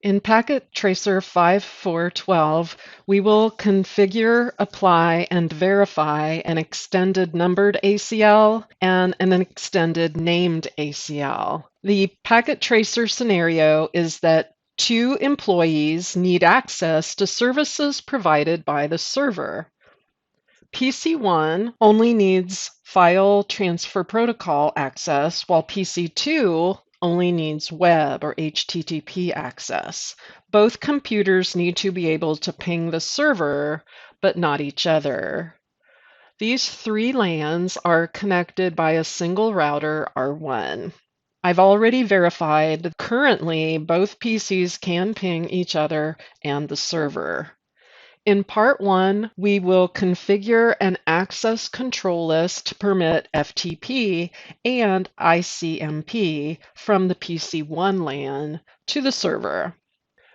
In Packet Tracer 5412, we will configure, apply, and verify an extended numbered ACL and an extended named ACL. The Packet Tracer scenario is that two employees need access to services provided by the server. PC1 only needs file transfer protocol access, while PC2 only needs web or HTTP access. Both computers need to be able to ping the server, but not each other. These three LANs are connected by a single router R1. I've already verified that currently both PCs can ping each other and the server. In part 1, we will configure an access control list to permit FTP and ICMP from the PC1 LAN to the server.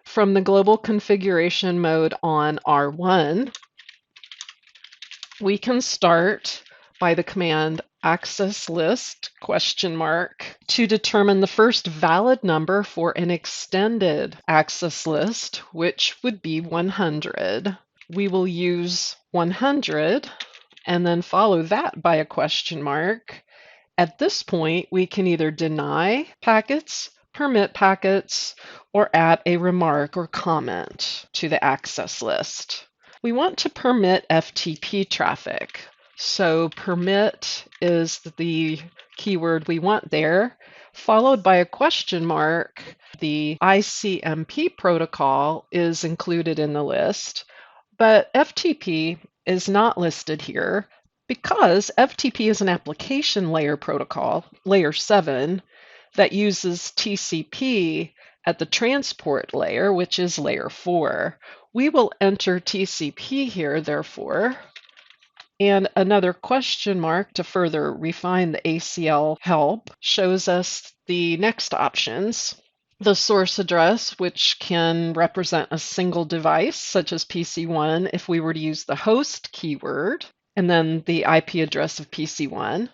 From the global configuration mode on R1, we can start by the command access list ? To determine the first valid number for an extended access list, which would be 100. We will use 100 and then follow that by a question mark. At this point, we can either deny packets, permit packets, or add a remark or comment to the access list. We want to permit FTP traffic. So permit is the keyword we want there, followed by a question mark. The ICMP protocol is included in the list, but FTP is not listed here because FTP is an application layer protocol, layer 7, that uses TCP at the transport layer, which is layer 4. We will enter TCP here, therefore, and another question mark to further refine the ACL help shows us the next options. The source address, which can represent a single device, such as PC1 if we were to use the host keyword, and then the IP address of PC1.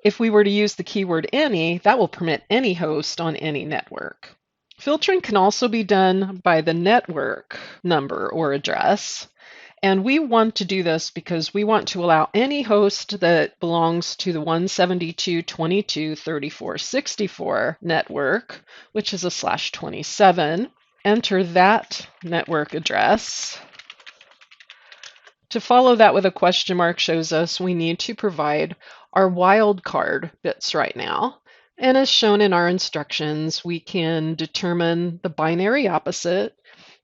If we were to use the keyword any, that will permit any host on any network. Filtering can also be done by the network number or address. And we want to do this because we want to allow any host that belongs to the 172.22.34.64 network, which is a /27, enter that network address. To follow that with a question mark shows us we need to provide our wildcard bits right now. And as shown in our instructions, we can determine the binary opposite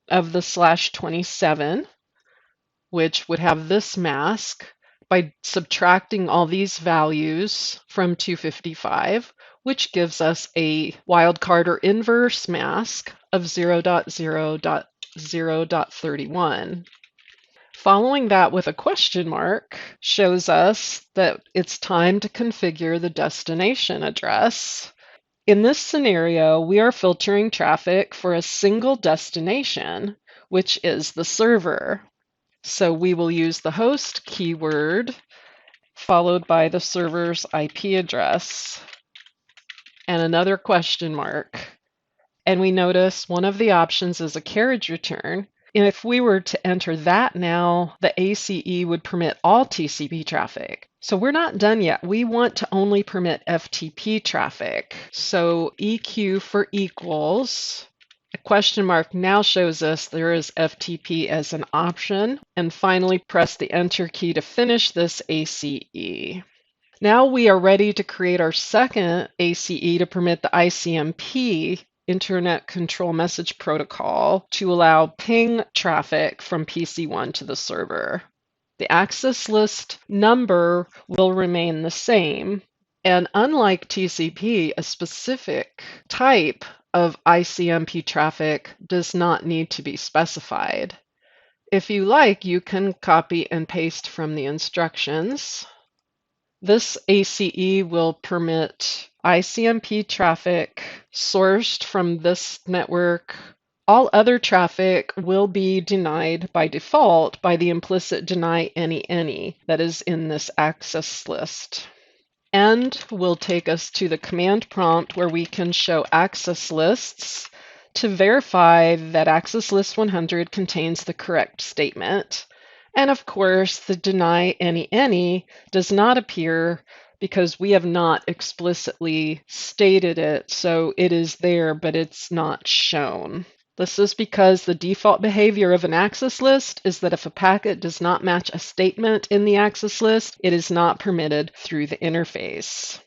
of the /27, which would have this mask, by subtracting all these values from 255, which gives us a wildcard or inverse mask of 0.0.0.31. Following that with a question mark shows us that it's time to configure the destination address. In this scenario, we are filtering traffic for a single destination, which is the server. So we will use the host keyword followed by the server's IP address and another question mark. And we notice one of the options is a carriage return. And if we were to enter that now, the ACE would permit all TCP traffic. So we're not done yet. We want to only permit FTP traffic. So EQ for equals. A question mark now shows us there is FTP as an option. And finally, press the Enter key to finish this ACE. Now we are ready to create our second ACE to permit the ICMP, Internet Control Message Protocol, to allow ping traffic from PC1 to the server. The access list number will remain the same. And unlike TCP, a specific type of ICMP traffic does not need to be specified. If you like, you can copy and paste from the instructions. This ACE will permit ICMP traffic sourced from this network. All other traffic will be denied by default by the implicit deny any that is in this access list. End will take us to the command prompt where we can show access lists to verify that access list 100 contains the correct statement. And of course, the deny any does not appear because we have not explicitly stated it, so it is there, but it's not shown. This is because the default behavior of an access list is that if a packet does not match a statement in the access list, it is not permitted through the interface.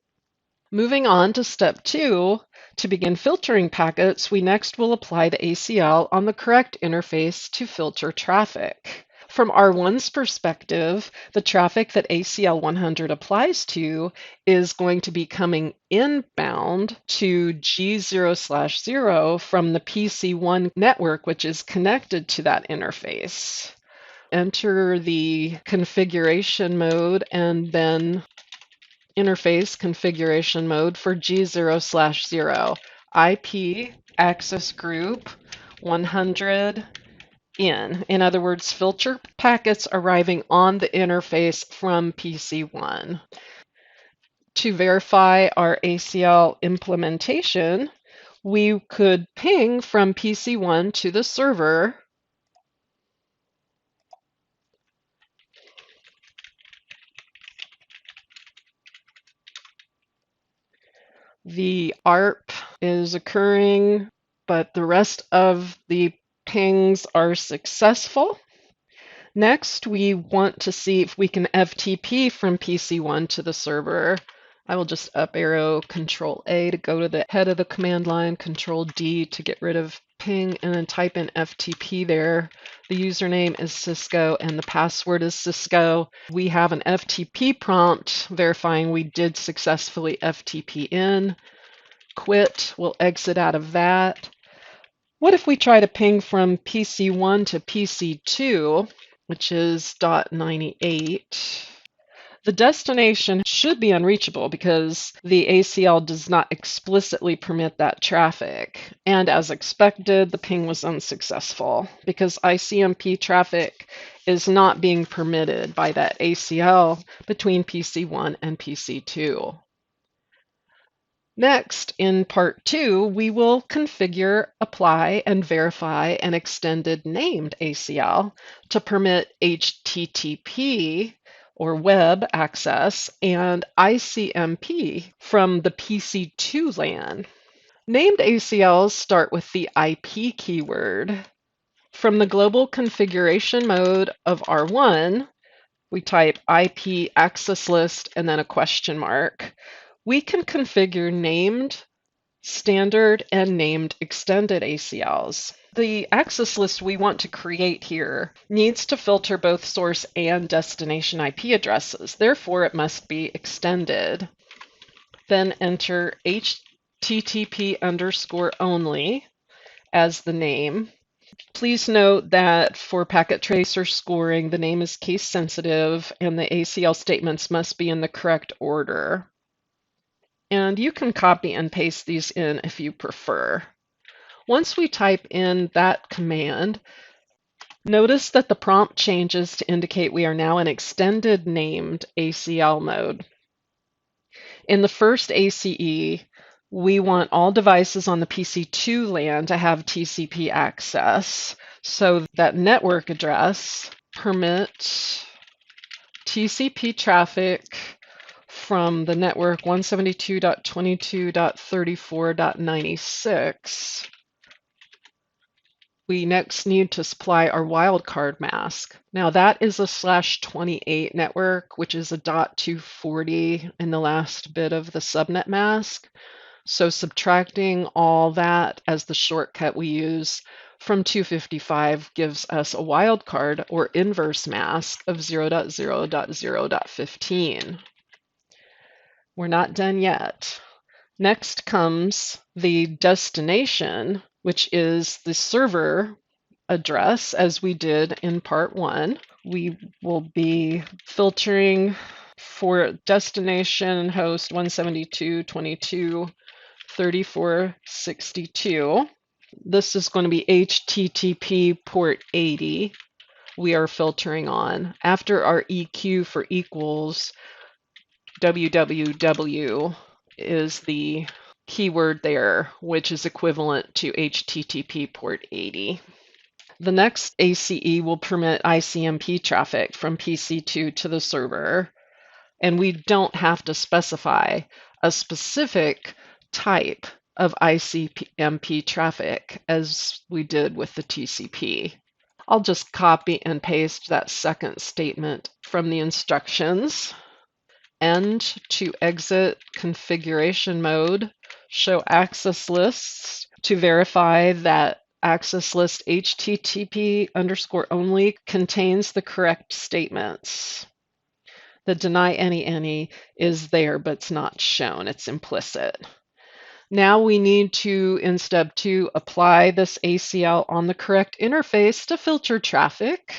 Moving on to step 2, to begin filtering packets, we next will apply the ACL on the correct interface to filter traffic. From R1's perspective, the traffic that ACL 100 applies to is going to be coming inbound to G0/0 from the PC1 network, which is connected to that interface. Enter the configuration mode and then interface configuration mode for G0/0, IP access group 100 in other words, filter packets arriving on the interface from PC1. To verify our ACL implementation, we could ping from PC1 to the server the ARP is occurring, but the rest of the pings are successful. Next, we want to see if we can FTP from PC1 to the server. I will just up arrow Control A to go to the head of the command line, Control D to get rid of ping, and then type in FTP there. The username is Cisco and the password is Cisco. We have an FTP prompt verifying we did successfully FTP in. Quit, we'll exit out of that. What if we try to ping from PC1 to PC2, which is .98? The destination should be unreachable because the ACL does not explicitly permit that traffic. And as expected, the ping was unsuccessful because ICMP traffic is not being permitted by that ACL between PC1 and PC2. Next, in part 2, we will configure, apply, and verify an extended named ACL to permit HTTP or web access and ICMP from the PC2 LAN. Named ACLs start with the IP keyword. From the global configuration mode of R1, we type IP access list and then a question mark. We can configure named, standard, and named extended ACLs. The access list we want to create here needs to filter both source and destination IP addresses. Therefore, it must be extended. Then enter HTTP_only as the name. Please note that for packet tracer scoring, the name is case sensitive and the ACL statements must be in the correct order. And you can copy and paste these in if you prefer. Once we type in that command, notice that the prompt changes to indicate we are now in extended named ACL mode. In the first ACE, we want all devices on the PC2 LAN to have TCP access. So that network address permit TCP traffic from the network 172.22.34.96. We next need to supply our wildcard mask. Now that is a /28 network, which is a .240 in the last bit of the subnet mask. So subtracting all that as the shortcut we use from 255 gives us a wildcard or inverse mask of 0.0.0.15. We're not done yet. Next comes the destination, which is the server address, as we did in part 1. We will be filtering for destination host 172.22.34.62. This is going to be HTTP port 80 we are filtering on. After our EQ for equals, www is the keyword there, which is equivalent to HTTP port 80. The next ACE will permit ICMP traffic from PC2 to the server, and we don't have to specify a specific type of ICMP traffic as we did with the TCP. I'll just copy and paste that second statement from the instructions. And to exit configuration mode, show access lists to verify that access list HTTP underscore only contains the correct statements. The deny any is there, but it's not shown. It's implicit. Now we need to, in step 2, apply this ACL on the correct interface to filter traffic.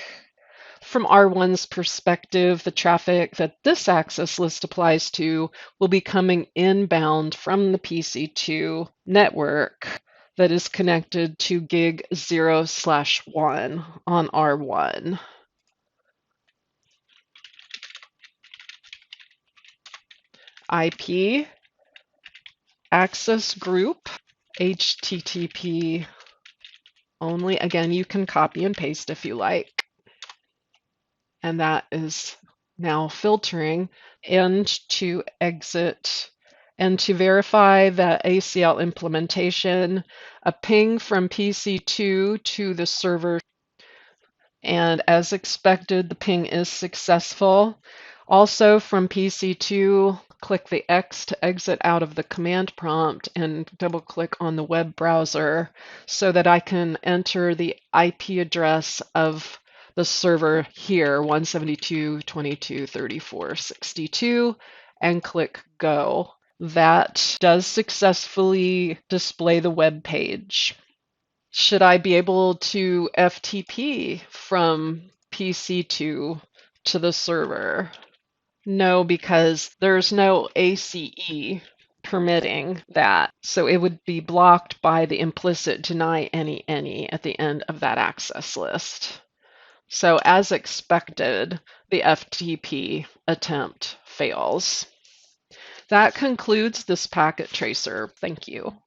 From R1's perspective, the traffic that this access list applies to will be coming inbound from the PC2 network that is connected to gig 0/1 on R1. IP access group HTTP only. Again, you can copy and paste if you like. And that is now filtering. And to exit and to verify that ACL implementation, a ping from PC2 to the server. And as expected, the ping is successful. Also from PC2, click the X to exit out of the command prompt and double click on the web browser so that I can enter the IP address of the server here, 172.22.34.62, and click Go. That does successfully display the web page. Should I be able to FTP from PC2 to the server? No, because there's no ACE permitting that. So it would be blocked by the implicit deny any at the end of that access list. So as expected, the FTP attempt fails. That concludes this packet tracer. Thank you.